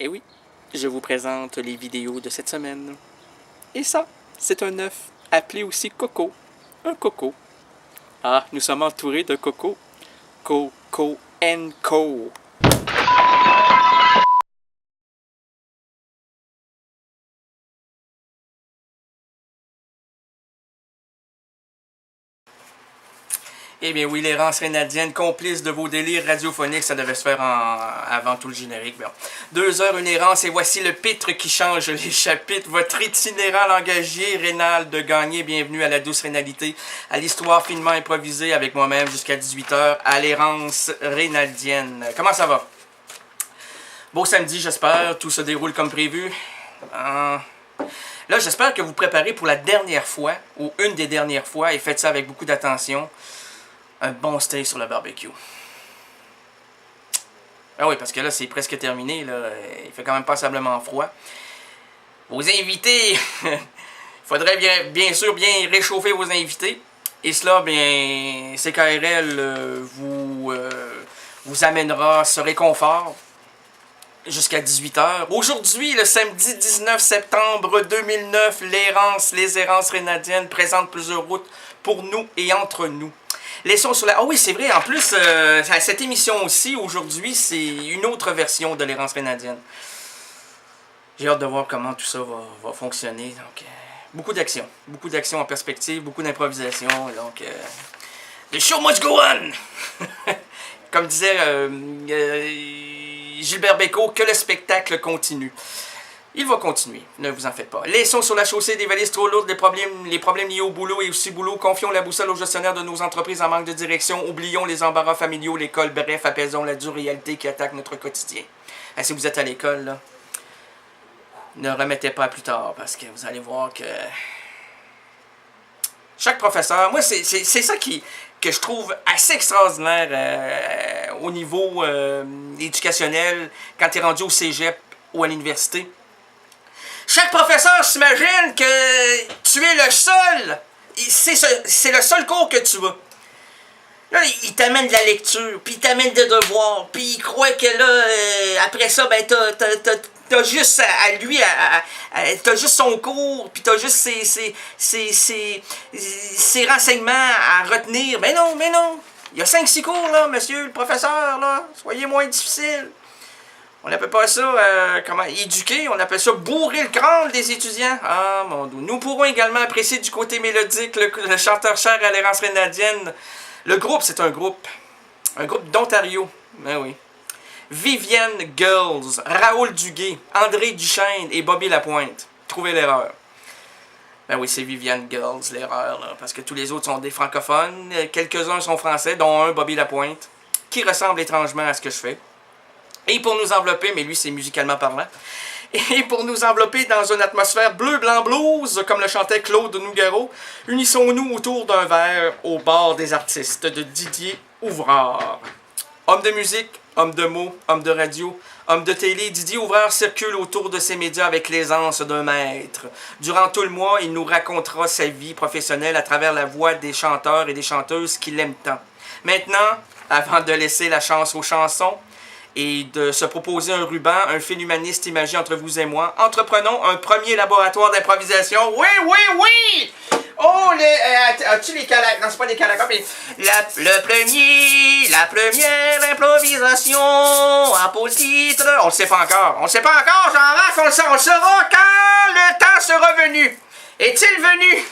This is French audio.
Et oui, je vous présente les vidéos de cette semaine. Et ça, c'est un œuf, appelé aussi coco. Un coco. Ah, nous sommes entourés de coco. Coco & Co. Eh bien oui, l'errance rénadienne, complice de vos délires radiophoniques, ça devait se faire avant tout le générique. Bon. 2 heures, une errance, et voici le pitre qui change les chapitres. Votre itinérant langagier rénal de gagner. Bienvenue à la douce rénalité, à l'histoire finement improvisée avec moi-même jusqu'à 18h, à l'errance rénadienne. Comment ça va? Beau samedi, j'espère. Tout se déroule comme prévu. Là, j'espère que vous préparez pour la dernière fois, ou une des dernières fois, et faites ça avec beaucoup d'attention. Un bon steak sur le barbecue. Ah oui, parce que là, c'est presque terminé. Là. Il fait quand même passablement froid. Vos invités, il faudrait bien sûr bien réchauffer vos invités. Et cela, bien, CKRL vous amènera ce réconfort jusqu'à 18h. Aujourd'hui, le samedi 19 septembre 2009, les errances rénadiennes présentent plusieurs routes pour nous et entre nous. Laissons sur la... Ah oui, c'est vrai, en plus, cette émission aussi, aujourd'hui, c'est une autre version de l'errance rénadienne. J'ai hâte de voir comment tout ça va fonctionner. Donc, beaucoup d'action en perspective, beaucoup d'improvisation. Donc, the show must go on! Comme disait Gilbert Bécaud, que le spectacle continue. Il va continuer, ne vous en faites pas. Laissons sur la chaussée des valises trop lourdes, les problèmes liés au boulot et aussi boulot. Confions la boussole aux gestionnaires de nos entreprises en manque de direction. Oublions les embarras familiaux, l'école, bref, apaisons la dure réalité qui attaque notre quotidien. Et si vous êtes à l'école, là, ne remettez pas plus tard, parce que vous allez voir que chaque professeur, moi c'est ça que je trouve assez extraordinaire au niveau éducationnel, quand tu es rendu au cégep ou à l'université. Chaque professeur s'imagine que tu es le seul. C'est le seul cours que tu vas. Là, il t'amène de la lecture, puis il t'amène des devoirs, puis il croit que là, après ça, ben, t'as juste à lui, t'as juste son cours, puis t'as juste ses renseignements à retenir. Mais non. Il y a 5-6 cours, là, monsieur le professeur, là. Soyez moins difficile. On appelle pas ça, éduquer, on appelle ça bourrer le crâne des étudiants. Ah, mon Dieu. Nous pourrons également apprécier du côté mélodique le chanteur cher à l'errance rénadienne. Le groupe, c'est un groupe d'Ontario. Ben oui. Vivienne Girls, Raoul Duguay, André Duchesne et Bobby Lapointe. Trouvez l'erreur. Ben oui, c'est Vivienne Girls, l'erreur, là, parce que tous les autres sont des francophones. Quelques-uns sont français, dont un, Bobby Lapointe, qui ressemble étrangement à ce que je fais. Et pour nous envelopper, mais lui c'est musicalement parlant, et pour nous envelopper dans une atmosphère bleu-blanc-blues, comme le chantait Claude Nougaro, unissons-nous autour d'un verre au bar des artistes de Didier Ouvrard. Homme de musique, homme de mots, homme de radio, homme de télé, Didier Ouvrard circule autour de ses médias avec l'aisance d'un maître. Durant tout le mois, il nous racontera sa vie professionnelle à travers la voix des chanteurs et des chanteuses qu'il aime tant. Maintenant, avant de laisser la chance aux chansons, et de se proposer un ruban, un fil humaniste imagé entre vous et moi, entreprenons un premier laboratoire d'improvisation. Oui! Oh, as-tu les calacs? Non, c'est pas des calacs, mais la première improvisation a pour titre... On le sait pas encore, Jean-Marc, on le saura quand le temps sera venu. Est-il venu?